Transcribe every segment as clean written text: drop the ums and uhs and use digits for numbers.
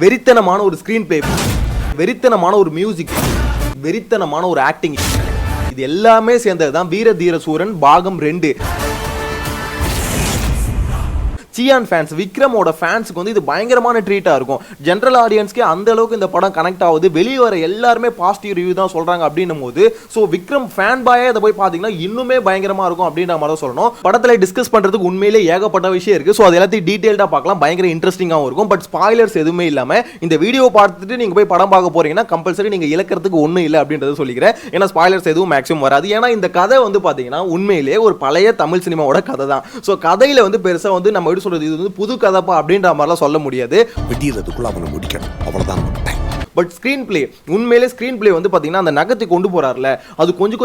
வெறித்தனமான ஒரு screen play, வெறித்தனமான ஒரு மியூசிக், வெறித்தனமான ஒரு ஆக்டிங், இது எல்லாமே சேர்ந்ததுதான் வீர தீர சூரன் பாகம் 2. சியான் ஃபேன்ஸ், விக்ரமோட ஃபேன்ஸ்க்கு வந்து இது பயங்கரமான ட்ரீட்டா இருக்கும். ஜென்ரல் ஆடியன்ஸ்க்கே அந்த அளவுக்கு இந்த படம் கனெக்ட் ஆகுது. வெளியே வர எல்லாருமே பாசிட்டிவ் ரிவ்யூ தான் சொல்றாங்க அப்படின்னும் போது ஸோ விக்ரம் ஃபேன் பாயே அதை போய் பார்த்தீங்கன்னா இன்னுமே பயங்கரமா இருக்கும் அப்படின்ற மாதிரி தான் சொல்லணும். படத்தில் டிஸ்கஸ் பண்றதுக்கு உண்மையிலே ஏகப்பட்ட விஷயம் இருக்கு. ஸோ அது எல்லாத்தையும் டீடைல்டா பார்க்கலாம், பயங்கர இன்ட்ரெஸ்டிங்காகவும் இருக்கும். பட் ஸ்பாய்லர்ஸ் எதுவுமே இல்லாம இந்த வீடியோ பார்த்துட்டு நீங்க போய் படம் பார்க்க போறீங்கன்னா கம்பல்சரி நீங்க இழக்கிறதுக்கு ஒன்றும் இல்லை அப்படின்றத சொல்லிக்கிறேன். ஏன்னா ஸ்பாய்லர்ஸ் எதுவும் மேக்ஸிமம் வராது. ஏன்னா இந்த கதை வந்து பார்த்தீங்கன்னா உண்மையிலே ஒரு பழைய தமிழ் சினிமாவோட கதை தான். ஸோ கதையில வந்து பெருசா வந்து நம்ம சொல்றது இது வந்து புது கதைப்பா அப்படின்ற மாதிரிலாம் சொல்ல முடியாது. வெட்டிறதுக்குள்ள அவனை முடிக்கணும், அவ்வளவுதான். பட் ஸ்கிரீன் பிளே, உண்மையிலே ஸ்கிரீன் பிளே வந்து பார்த்தீங்கன்னா அந்த நகத்தை கொண்டு போறாருல அது கொஞ்சம்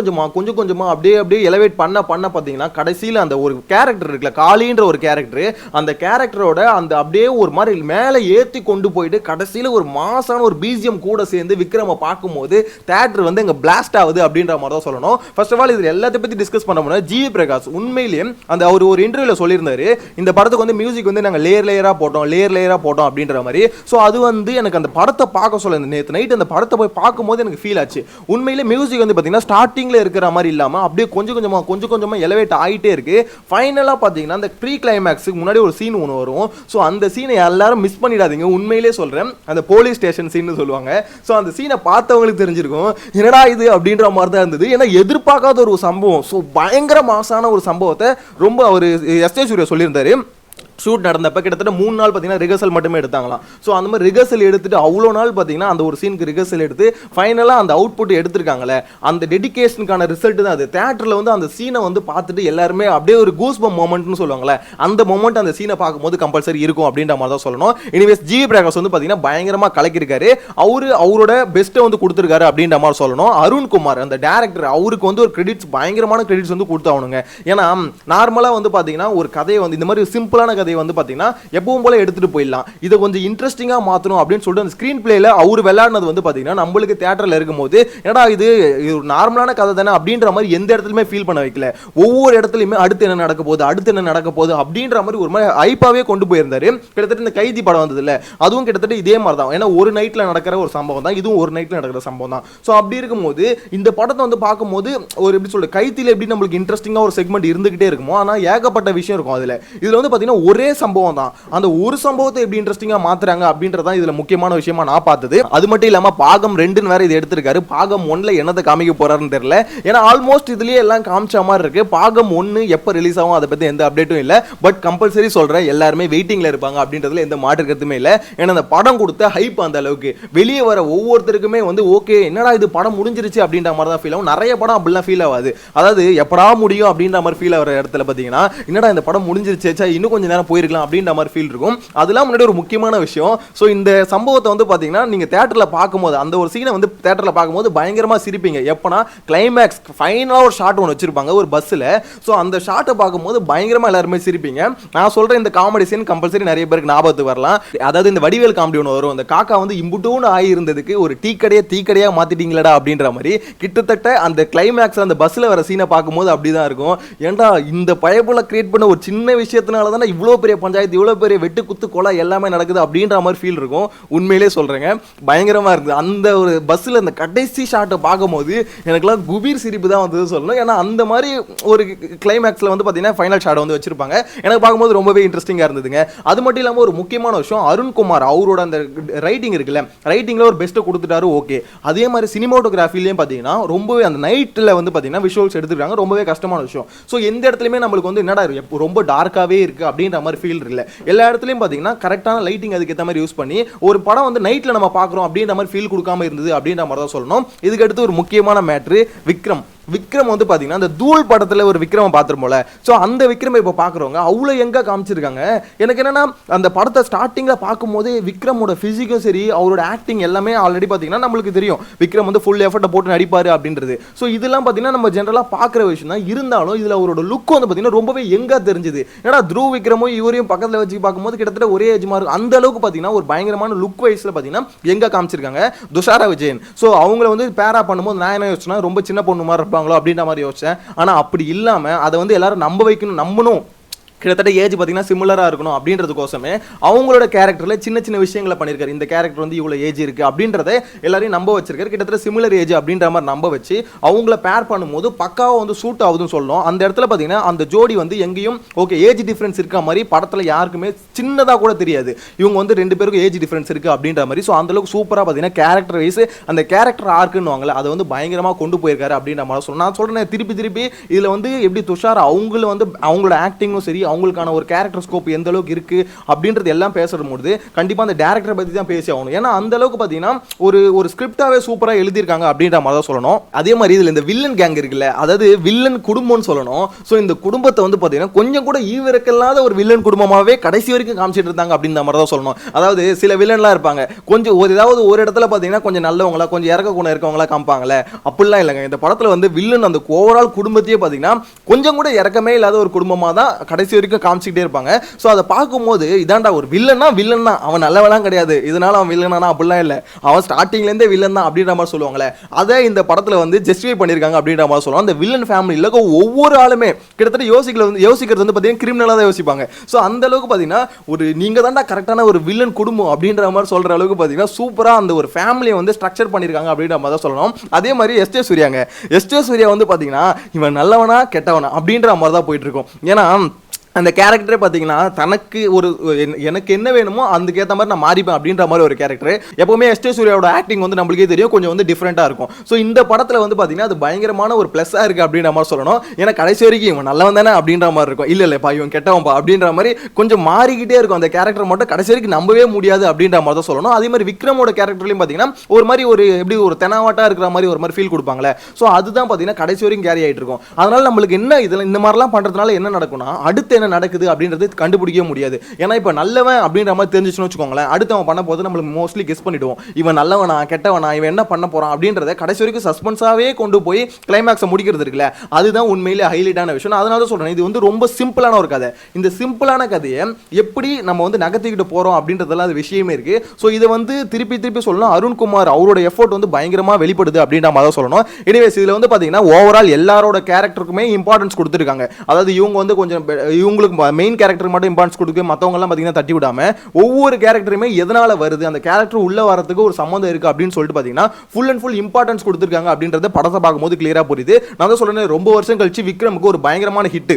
கொஞ்சமா அப்படியே எலவேட் பண்ண பார்த்தீங்கன்னா கடைசியில் அந்த ஒரு கேரக்டர் இருக்குல்ல, காளின்ற ஒரு கேரக்டர், அந்த கேரக்டரோட அந்த அப்படியே ஒரு மாதிரி மேலே ஏற்றி கொண்டு போயிட்டு கடைசியில் ஒரு மாசான ஒரு பிஜிஎம் கூட சேர்ந்து விக்ரமை பார்க்கும்போது தேட்டர் வந்து எங்க பிளாஸ்ட் ஆகுது அப்படின்ற மாதிரி தான் சொல்லணும். ஃபர்ஸ்ட் ஆஃப் ஆல் இது எல்லாத்தையும் பற்றி டிஸ்கஸ் பண்ண முடியாது. ஜிவி பிரகாஷ் உண்மையிலேயே அந்த அவர் ஒரு இன்டர்வியூல சொல்லியிருந்தாரு, இந்த படத்துக்கு வந்து மியூசிக் வந்து நாங்கள் லேயரா போட்டோம் அப்படின்ற மாதிரி. ஸோ அது வந்து எனக்கு அந்த படத்தை பார்க்க சொல்ல நேத்து நைட் அந்த படத்தை போய் பார்க்கும்போது எனக்கு ஃபீல் ஆச்சு. உண்மையிலே மியூசிக் வந்து பார்த்தீங்கன்னா ஸ்டார்டிங்ல இருக்கிற மாதிரி இல்லாம அப்படியே கொஞ்சம் கொஞ்சமா எலவேட் ஆகிட்டே இருக்கு. ஃபைனலா பார்த்தீங்கன்னா அந்த ப்ரீ கிளைமேக்ஸுக்கு முன்னாடி ஒரு சீன் ஒன்று வரும். ஸோ அந்த சீனை எல்லாரும் மிஸ் பண்ணிடாதீங்க. உண்மையிலே சொல்றேன், அந்த போலீஸ் ஸ்டேஷன் சீன் சொல்லுவாங்க. ஸோ அந்த சீனை பார்த்தவங்களுக்கு தெரிஞ்சிருக்கும் என்னடா இது அப்படின்ற மாதிரி தான் இருந்தது. ஏன்னா எதிர்பார்க்காத ஒரு சம்பவம், ஸோ பயங்கர மாசான ஒரு சம்பவத்தை ரொம்ப அவர் எஸ்.ஏ. சூர்யா சொல்லியிருந்தாரு. ஷூட் நடந்தப்ப கிட்டத்தட்ட 3 நாள் பார்த்தீங்கன்னா ரிகர்சல் மட்டுமே எடுத்தாங்களாம். ஸோ அந்த மாதிரி ரிகர்சல் எடுத்துட்டு அவ்வளோ நாள் பார்த்தீங்கன்னா அந்த ஒரு சீனுக்கு ரிகர்சல் எடுத்து ஃபைனலாக அந்த அவுட்புட் எடுத்திருக்காங்களே, அந்த டெடிகேஷனுக்கான ரிசல்ட் தான் அது. தேட்டரில் வந்து அந்த சீனை வந்து பார்த்துட்டு எல்லாருமே அப்படியே ஒரு கூஸ்பம் மொமெண்ட்னு சொல்லுவாங்களே, அந்த மொமெண்ட் அந்த சீனை பார்க்கும்போது கம்பல்சரி இருக்கும் அப்படின்ற மாதிரி தான் சொல்லணும். எனிவேஸ் ஜிவி பிரகாஷ் வந்து பார்த்தீங்கன்னா பயங்கரமாக கலக்கிருக்காரு. அவரோட பெஸ்ட்டை வந்து கொடுத்துருக்காரு அப்படின்ற மாதிரி சொல்லணும். அருண்குமார் அந்த டேரக்டர், அவருக்கு வந்து ஒரு கிரெடிட்ஸ், பயங்கரமான கிரெடிட்ஸ் வந்து கொடுத்தாகணுங்க. ஏன்னா நார்மலாக வந்து பார்த்தீங்கன்னா ஒரு கதையை வந்து இந்த மாதிரி சிம்பிளான கதை வந்து பாத்தீங்கன்னா எப்பவும் போல எடுத்துட்டு போயிடலாம், இதை கொஞ்சம் இன்ட்ரெஸ்டிங்கா மாத்தணும் அப்படின்னு சொல்லிட்டு அந்த ஸ்கிரீன் பிளேல அவர் விளையாடுனது வந்து பாத்தீங்கன்னா நம்மளுக்கு தியேட்டர்ல இருக்கும்போது என்னடா இது ஒரு நார்மலான கதை தானே அப்படின்ற மாதிரி எந்த இடத்துலயுமே ஃபீல் பண்ண வைக்கல. ஒவ்வொரு இடத்துலயுமே அடுத்து என்ன நடக்க போகுது அப்படின்ற மாதிரி ஒரு மாதிரி ஹைப்பாவே கொண்டு போயிருந்தாரு. கிட்டத்தட்ட இந்த கைதி படம் வந்தது இல்ல, அதுவும் கிட்டத்தட்ட இதே மாதிரி தான். ஏன்னா ஒரு நைட்ல நடக்கிற ஒரு சம்பவம் தான், இதுவும் ஒரு நைட்ல நடக்கிற சம்பவம் தான். ஸோ அப்படி இருக்கும்போது இந்த படத்தை வந்து பார்க்கும்போது ஒரு எப்படி சொல்ற கைத்தில எப்படி நம்மளுக்கு இன்ட்ரெஸ்டிங்கா ஒரு செக்மெண்ட் இருந்துகிட்டே இருக்குமோ, ஆனா ஏகப்பட்ட விஷயம் இருக்கும் இதுல வந்து பாத்தீங்கன்னா ஒரே சம்பவம் தான், அந்த ஒரு சம்பவத்தை எப்படி இன்ட்ரெஸ்டிங்கா மாத்துறாங்க அப்படின்றதான் இதுல முக்கியமான விஷயமா நான் பார்த்தது. அது மட்டும் இல்லாம பாகம் 2 வேற இது எடுத்திருக்காரு. பாகம் 1ல என்னத்தை காமிக்க போறாருன்னு தெரியல. ஏன்னா ஆல்மோஸ்ட் இதுலயே எல்லாம் காமிச்ச மாதிரி இருக்கு. பாகம் 1 எப்ப ரிலீஸ் ஆகும் அதை பத்தி எந்த அப்டேட்டும் இல்ல. பட் கம்பல்சரி சொல்றேன், எல்லாருமே வெயிட்டிங்ல இருப்பாங்க அப்படின்றதுல எந்த மாற்று கருத்துமே இல்ல. ஏன்னா அந்த படம் கொடுத்த ஹைப் அந்த அளவுக்கு வெளியே வர ஒவ்வொருத்தருக்குமே வந்து ஓகே என்னடா இது படம் முடிஞ்சிருச்சு அப்படின்ற மாதிரி தான் ஃபீல் ஆகும். நிறைய படம் அப்படிலாம் ஃபீல் ஆகாது. அதாவது எப்படா முடியும் அப்படின்ற மாதிரி ஃபீல் ஆகிற இடத்துல பாத்தீங்கன்னா என்னடா இந்த படம் முடிஞ்சிருச்சா இன்னும் கொஞ்சம் நேரம் போயிருக்கலாம் அப்படின்ற மாதிரி ஃபீல் இருக்கும். அதெல்லாம் முன்னாடி ஒரு முக்கியமான விஷயம். ஸோ இந்த சம்பவத்தை வந்து பார்த்தீங்கன்னா நீங்கள் தேட்டரில் பார்க்கும்போது அந்த ஒரு சீனை வந்து தேட்டரில் பார்க்கும்போது பயங்கரமாக சிரிப்பீங்க. எப்போனா கிளைமேக்ஸ் ஃபைனலாக ஒரு ஷாட் ஒன்று வச்சிருப்பாங்க ஒரு பஸ்ஸில். ஸோ அந்த ஷாட்டை பார்க்கும்போது பயங்கரமாக எல்லாருமே சிரிப்பீங்க. நான் சொல்கிறேன் இந்த காமெடி சீன் கம்பல்சரி நிறைய பேருக்கு ஞாபகத்துக்கு வரலாம். அதாவது இந்த வடிவேல் காமெடி ஒன்று வரும், அந்த காக்கா வந்து இம்புட்டூன்னு ஆகியிருந்ததுக்கு ஒரு டீக்கடையாக மாற்றிட்டீங்களடா அப்படின்ற மாதிரி கிட்டத்தட்ட அந்த கிளைமேக்ஸ் அந்த பஸ்ஸில் வர சீனை பார்க்கும்போது அப்படி தான் இருக்கும். ஏன்டா இந்த பயப்புல கிரியேட் பண்ண ஒரு சின்ன விஷயத்தினால தானே இவ்வளோ பெரிய பஞ்சாயத்து, இவ்வளோ பெரிய வெட்டு குத்து கொலை எல்லாமே நடக்குது அப்படின்ற மாதிரி ஃபீல் இருக்கும். உண்மையிலே சொல்றேங்க, பயங்கரமா இருக்குது. அந்த ஒரு பஸ்ஸில் அந்த கடைசி ஷாட்டை பார்க்கும்போது எனக்குலாம் குபீர் சிரிப்பு தான் வந்து சொல்லணும். ஏன்னா அந்த மாதிரி ஒரு கிளைமேக்ஸில் வந்து பார்த்தீங்கன்னா ஃபைனல் ஷாட்டை வந்து வச்சிருப்பாங்க. எனக்கு பார்க்கும்போது ரொம்பவே இன்ட்ரெஸ்டிங்காக இருந்ததுங்க. அது மட்டும் இல்லாமல் ஒரு முக்கியமான விஷயம், அருண்குமார் அவரோட அந்த ரைட்டிங் இருக்குல்ல, ரைட்டிங்கில் ஒரு பெஸ்ட்டை கொடுத்துட்டாரு. ஓகே, அதே மாதிரி சினிமாட்டோகிராஃபிலையும் பார்த்தீங்கன்னா ரொம்பவே அந்த நைட்டில் வந்து பார்த்தீங்கன்னா விஷுவல்ஸ் எடுத்துருக்காங்க. ரொம்பவே கஷ்டமான விஷயம். ஸோ எந்த இடத்துலையுமே நம்மளுக்கு வந்து என்னடா ரொம்ப டார்க்காகவே இருக்குது அப்படின்ற மாதிரி ஃபீல் இல்லை. எல்லா இடத்துலையும் பார்த்தீங்கன்னா கரெக்டான லைட்டிங் அதுக்கு ஏற்ற மாதிரி யூஸ் பண்ணி ஒரு படம் வந்து நைட்டில் நம்ம பார்க்குறோம் அப்படின்ற மாதிரி ஃபீல் கொடுக்காம இருந்தது அப்படின்ற மாதிரி தான் சொல்லணும். இதுக்கு அடுத்து ஒரு முக்கியமான மேட்ரு விக்ரம் வந்து பார்த்தீங்கன்னா அந்த தூள் படத்தில் ஒரு விக்ரமை பார்த்துருப்போம்ல. ஸோ அந்த விக்ரமை இப்போ பார்க்குறவங்க அவ்வளோ எங்கே காமிச்சிருக்காங்க. எனக்கு என்னன்னா அந்த படத்தை ஸ்டார்டிங்கில் பார்க்கும்போது விக்ரமோட ஃபிசிக்கும் சரி அவரோட ஆக்டிங் எல்லாமே ஆல்ரெடி பார்த்தீங்கன்னா நம்மளுக்கு தெரியும் விக்ரம் வந்து ஃபுல் எஃபர்ட்டை போட்டு நடிப்பார் அப்படின்றது. ஸோ இதெல்லாம் பார்த்தீங்கன்னா நம்ம ஜென்ரலாக பார்க்குற விஷயம் தான். இருந்தாலும் இதில் அவரோட லுக் வந்து பார்த்தீங்கன்னா ரொம்பவே எங்கே தெரிஞ்சுது. ஏன்னா த்ருவ் விக்ரமும் இவரையும் பக்கத்தில் வச்சு பார்க்கும்போது கிட்டத்தட்ட ஒரே ஏஜ்மா இருக்கும். அந்த அளவுக்கு பார்த்தீங்கன்னா ஒரு பயங்கரமான லுக் வைஸில் பார்த்தீங்கன்னா எங்கே காமிச்சிருக்காங்க துஷாரா விஜயன். ஸோ அவங்கள வந்து பேரா பண்ணும்போது நான் என்ன யோசிச்சேன்னா ரொம்ப சின்ன பொண்ணு மாதிரி இருப்பாங்களோ அப்படின்ற மாதிரி யோசிச்சேன். ஆனா அப்படி இல்லாம அதை வந்து எல்லாரும் நம்ப வைக்கணும், நம்பணும் கிட்டத்தட்ட ஏஜ் பார்த்தீங்கன்னா சிமிலராக இருக்கணும் அப்படின்றதுக்கோசமே அவங்களோட கேரக்டரில் சின்ன சின்ன விஷயங்களை பண்ணியிருக்காரு. இந்த கேரக்டர் வந்து இவ்வளோ ஏஜ் இருக்குது அப்படின்றத எல்லாரையும் நம்ப வச்சிருக்காரு. கிட்டத்தட்ட சிமிலர் ஏஜ் அப்படின்ற மாதிரி நம்ப வச்சு அவங்கள பேர் பண்ணும்போது பக்காவாக வந்து சூட் ஆகுதுன்னு சொல்லணும். அந்த இடத்துல பார்த்தீங்கன்னா அந்த ஜோடி வந்து எங்கேயும் ஓகே ஏஜ் டிஃப்ரென்ஸ் இருக்க மாதிரி படத்தில் யாருக்குமே சின்னதாக கூட தெரியாது. இவங்க வந்து 2 பேருக்கும் ஏஜ் டிஃப்ரென்ஸ் இருக்குது அப்படின்ற மாதிரி. ஸோ அந்தளவுக்கு சூப்பராக பார்த்தீங்கன்னா கேரக்டர் வைஸ் அந்த கேரக்டர் ஆர்க்குன்னு வாங்கல அதை வந்து பயங்கரமாக கொண்டு போயிருக்காரு அப்படின்ற மாதிரி சொல்லணும். நான் சொல்கிறேன் திருப்பி இதில் வந்து எப்படி துஷார் அவங்கள வந்து அவங்களோட ஆக்டிங்கும் சரி அவங்களுக்கான ஒரு கேரக்டர் ஸ்கோப் எந்த அளவுக்கு இருக்கு அப்படின்றது எல்லாம் பேசும்போது கண்டிப்பா அந்த டைரக்டரை பத்தி தான் பேசி ஆகணும். ஏன்னா அந்த அளவுக்கு பாத்தீங்கன்னா ஒரு ஸ்கிரிப்டாவே சூப்பரா எழுதியிருக்காங்க அப்படின்ற மாதிரி தான் சொல்லணும். அதே மாதிரி இதுல இந்த வில்லன் கேங் இருக்குல்ல, அதாவது வில்லன் குடும்பம்னு சொல்லணும். ஸோ இந்த குடும்பத்தை வந்து பாத்தீங்கன்னா கொஞ்சம் கூட ஈவிரக்கில்லாத ஒரு வில்லன் குடும்பமாவே கடைசி வரைக்கும் காமிச்சிட்டு இருந்தாங்க அப்படின்ற மாதிரி தான் சொல்லணும். அதாவது சில வில்லன்லாம் இருப்பாங்க கொஞ்சம் ஏதாவது ஒரு இடத்துல பாத்தீங்கன்னா கொஞ்சம் நல்லவங்களா கொஞ்சம் இறக்க குணம் இருக்கவங்களா காமிப்பாங்களே, அப்படிலாம் இல்லைங்க. இந்த படத்துல வந்து வில்லன் அந்த ஓவரால் குடும்பத்தையே பாத்தீங்கன்னா கொஞ்சம் கூட இறக்கமே இல்லாத ஒரு குடும்பமா தான் கடைசி வரைக்கும் காமிச்சிக்கிட்டே இருப்பாங்க. ஸோ அதை பார்க்கும்போது இதாண்டா ஒரு வில்லன்னா வில்லன் தான், அவன் நல்லவெல்லாம் கிடையாது, இதனால அவன் வில்லனா அப்படிலாம் இல்லை, அவன் ஸ்டார்டிங்லேருந்தே வில்லன் தான் அப்படின்ற மாதிரி சொல்லுவாங்களே, அதை இந்த படத்தில் வந்து ஜஸ்டிஃபை பண்ணியிருக்காங்க அப்படின்ற மாதிரி சொல்லுவாங்க. அந்த வில்லன் ஃபேமிலியில் ஒவ்வொரு ஆளுமே கிட்டத்தட்ட யோசிக்கிறது வந்து பார்த்தீங்கன்னா கிரிமினலாக தான் யோசிப்பாங்க. ஸோ அந்த அளவுக்கு பார்த்தீங்கன்னா ஒரு நீங்கள் தாண்டா கரெக்டான ஒரு வில்லன் குடும்பம் அப்படின்ற மாதிரி சொல்கிற அளவுக்கு பார்த்தீங்கன்னா சூப்பராக அந்த ஒரு ஃபேமிலியை வந்து ஸ்ட்ரக்சர் பண்ணியிருக்காங்க அப்படின்ற மாதிரி தான் சொல்லணும். அதே மாதிரி எஸ்டே சூர்யா வந்து பார்த்தீங்கன்னா இவன் நல்லவனா கெட்டவனா அப்படின்ற மாதிரி தான் போயிட்டு இருக்கும். ஏன்னா அந்த கேரக்டரே பார்த்தீங்கன்னா தனக்கு எனக்கு என்ன வேணுமோ அதுக்கேற்ற மாதிரி நான் மாறிப்பேன் அப்படின்ற மாதிரி ஒரு கேரக்டர். எப்பவுமே எஸ்டே சூர்யாவோட ஆக்டிங் வந்து நம்மளுக்கே தெரியும் கொஞ்சம் வந்து டிஃப்ரெண்ட்டாக இருக்கும். ஸோ இந்த படத்தில் வந்து பார்த்தீங்கன்னா அது பயங்கரமான ஒரு ப்ளஸ்ஸாக இருக்குது அப்படின்ற மாதிரி சொல்லணும். ஏன்னா கடைசி வரைக்கும் இவன் நல்லவன் தானே அப்படின்ற மாதிரி இருக்கும், இல்லைப்பா இவன் கெட்டவன்பா அப்படின்ற மாதிரி கொஞ்சம் மாறிக்கிட்டே இருக்கும். அந்த கேரக்டர் மட்டும் கடைசி வரைக்கும் நம்பவே முடியாது அப்படின்ற மாதிரி தான் சொல்லணும். அதே மாதிரி விக்ரமோட கேரக்டர்லையும் பார்த்தீங்கன்னா ஒரு மாதிரி எப்படி ஒரு தெனாவாட்டா இருக்கிற மாதிரி ஒரு மாதிரி ஃபீல் கொடுப்பாங்களே, ஸோ அதுதான் பார்த்தீங்கன்னா கடைசி வரைக்கும் கேரி ஆகிட்டு இருக்கும். அதனால நம்மளுக்கு என்ன இதில் இந்த மாதிரிலாம் பண்ணுறதுனால என்ன நடக்கும்னா அடுத்து என்ன நடக்குது அப்படின்றது கண்டுபிடிக்க முடியாது. ஏன்னா இப்ப நல்லவன் அப்படின்ற மாதிரி தெரிஞ்சிச்சுன்னு வச்சுக்கோங்களேன், அடுத்து அவன் பண்ண போது நம்மளுக்கு மோஸ்ட்லி கெஸ் பண்ணிடுவோம் இவன் நல்லவனா கெட்டவனா இவன் என்ன பண்ண போறான் அப்படின்றத கடைசி வரைக்கும் சஸ்பென்ஸாவே கொண்டு போய் கிளைமேக்ஸை முடிக்கிறது இருக்குல்ல, அதுதான் உண்மையிலே ஹைலைட்டான விஷயம். அதனால தான் சொல்றேன் இது வந்து ரொம்ப சிம்பிளான ஒரு கதை. இந்த சிம்பிளான கதையை எப்படி நம்ம வந்து நகர்த்திக்கிட்டு போறோம் அப்படின்றதெல்லாம் அது விஷயமே இருக்கு. ஸோ இதை வந்து திருப்பி சொல்லணும், அருண்குமார் அவரோட எஃபோர்ட் வந்து பயங்கரமா வெளிப்படுது அப்படின்ற மாதிரி சொல்லணும். எனிவேஸ் இதுல வந்து பாத்தீங்கன்னா ஓவரால் எல்லாரோட கேரக்டருக்குமே இம்பார்ட்டன்ஸ் கொடுத்துருக்காங்க. அதாவது இவங்க வந்து கொஞ்சம் இவங்களுக்கு மெயின் கேரக்டர் மட்டும் இம்பார்ட்டன்ஸ் கொடுக்க மற்றவங்க எல்லாம் பார்த்தீங்கன்னா தட்டி விடாம ஒவ்வொரு கேரக்டருமே எதனால வருது அந்த கேரக்டர் உள்ள வரதுக்கு ஒரு சம்மந்தம் இருக்கு அப்படின்னு சொல்லிட்டு பார்த்தீங்கன்னா ஃபுல் அண்ட் ஃபுல் இம்பார்ட்டன்ஸ் கொடுத்துருக்காங்க அப்படின்றத படத்தை பார்க்கும்போது கிளியரா புரியுது. நான் தான் சொல்றேன் ரொம்ப வருஷம் கழிச்சு விக்ரமுக்கு ஒரு பயங்கரமான ஹிட்.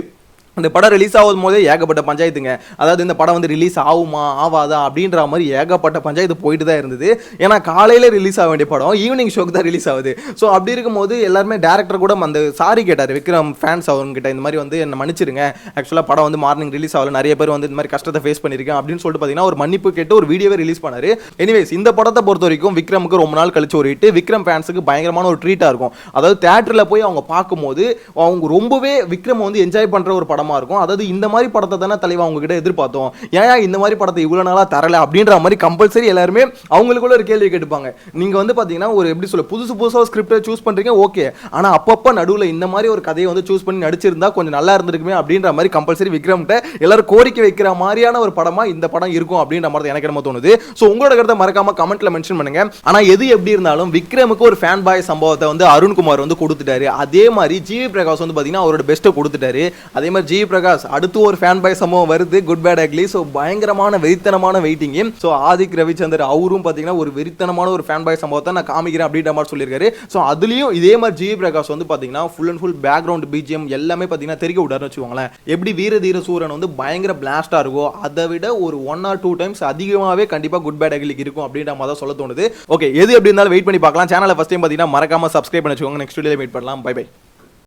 இந்த படம் ரிலீஸ் ஆகும் போதே ஏகப்பட்ட பஞ்சாயத்துங்க, அதாவது இந்த படம் வந்து ரிலீஸ் ஆகுமா ஆவாதா அப்படின்ற மாதிரி ஏகப்பட்ட பஞ்சாயத்து போயிட்டு தான் இருந்தது. ஏன்னா காலையில் ரிலீஸ் ஆக வேண்டிய படம் ஈவினிங் ஷோக்கு தான் ரிலீஸ் ஆகுது. ஸோ அப்படி இருக்கும்போது எல்லாருமே டேரக்டர் கூட அந்த சாரி கேட்டார் விக்ரம் ஃபேன்ஸ் அவங்ககிட்ட, இந்த மாதிரி வந்து என்ன மன்னிச்சிருங்க, ஆக்சுவலாக படம் வந்து மார்னிங் ரிலீஸ் ஆகல, நிறைய பேர் வந்து இந்த மாதிரி கஷ்டத்தை ஃபேஸ் பண்ணியிருக்கேன் அப்படின்னு சொல்லிட்டு பார்த்தீங்கன்னா ஒரு மன்னிப்பு கேட்டு ஒரு வீடியோவே ரிலீஸ் பண்ணாரு. எனிவேஸ் இந்த படத்தை பொறுத்த வரைக்கும் விக்ரமுக்கு ரொம்ப நாள் கழிச்சு ஒரு ஹிட், விக்ரம் ஃபேன்ஸுக்கு பயங்கரமான ஒரு ட்ரீட்டாக இருக்கும். அதாவது தேட்டரில் போய் அவங்க பார்க்கும்போது அவங்க ரொம்பவே விக்ரம் வந்து என்ஜாய் பண்ணுற ஒரு படமாக இருக்கும். அதாவது இந்த மாதிரி படத்தை தானே தலைவா அவங்க கிட்ட எதிர்பார்த்தோம், ஏன் இந்த மாதிரி படத்தை இவ்வளவு நாளா தரல அப்படின்ற மாதிரி கம்பல்சரி எல்லாருமே அவங்களுக்குள்ள ஒரு கேள்வி கேட்டுப்பாங்க. நீங்க வந்து பாத்தீங்கன்னா ஒரு எப்படி சொல்ல புதுசா ஸ்கிரிப்டை சூஸ் பண்றீங்க ஓகே, ஆனா அப்பப்ப நடுவில் இந்த மாதிரி ஒரு கதையை வந்து சூஸ் பண்ணி நடிச்சிருந்தா கொஞ்சம் நல்லா இருந்திருக்குமே அப்படின்ற மாதிரி கம்பல்சரி விக்ரம்கிட்ட எல்லாரும் கோரிக்கை வைக்கிற மாதிரியான ஒரு படமா இந்த படம் இருக்கும் அப்படின்ற மாதிரி எனக்கு என்ன தோணுது. ஸோ உங்களோட கருத்தை மறக்காம கமெண்ட்ல மென்ஷன் பண்ணுங்க. ஆனா எது எப்படி இருந்தாலும் விக்ரமுக்கு ஒரு ஃபேன் பாய் சம்பவத்தை வந்து அருண்குமார் வந்து கொடுத்துட்டாரு. அதே மாதிரி ஜிவி பிரகாஷ் வந்து பாத்தீங்கன்னா அவரோட பெஸ்ட்டை கொடுத்துட்டாரு. அதே மாதிரி ஜிவி பிரகாஷ் அடுத்து ஒரு ஃபேன் பாய் சம்பவம் வருது, குட் பேட் அக்லி. ஸோ பயங்கரமான வெறித்தனமான வெயிட்டிங். ஸோ ஆதிக் ரவிச்சந்தர் அவரும் பார்த்தீங்கன்னா ஒரு வெறித்தனமான ஒரு ஃபேன் பாய் சம்பவத்தை நான் காமிக்கிறேன் அப்படின்ற மாதிரி சொல்லியிருக்காரு. ஸோ அதுலேயும் இதே மாதிரி ஜிவி பிரகாஷ் வந்து பார்த்தீங்கன்னா full and full background BGM எல்லாமே பார்த்தீங்கன்னா தெரிக்க விட்டாருன்னு வச்சுக்கோங்களேன். எப்படி வீர தீர சூரன் வந்து பயங்கர பிளாஸ்டாக இருக்கும், அதை விட ஒரு 1 or 2 times அதிகமாகவே கண்டிப்பாக குட் பேட் அக்லிக்கு இருக்கும் அப்படின்ற மாதிரி தான் சொல்ல தோணுது. ஓகே எது எப்படி இருந்தாலும் வெயிட் பண்ணி பார்க்கலாம். சேனலை ஃபர்ஸ்ட் டைம் பார்த்தீங்கன்னா மறக்காம சப்ஸ்கிரைப் பண்ணி வச்சுக்கோங்க. நெக்ஸ்ட் வீடியோவில் மீட் பண்ணலாம். Bye by.